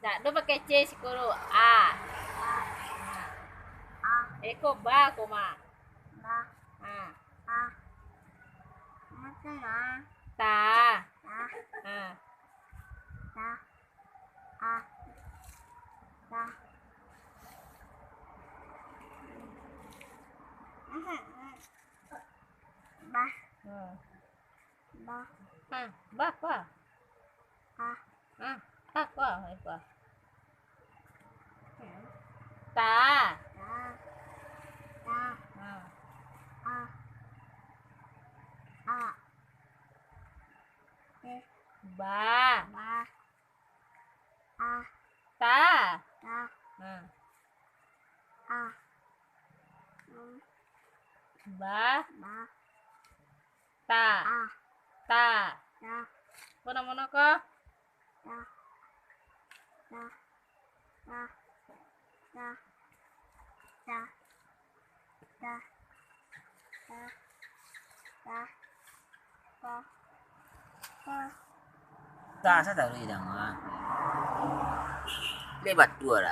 Dak do pakai C sikuru. A. Eko ba koma. Ah. Ta. Ah. Hmm. Ba qua. Qua. Qua. Ta. Ba. Ta. Ba. Ta. Ta. Mana ko? Ta sa tahu idang ah. Lebat dua lah.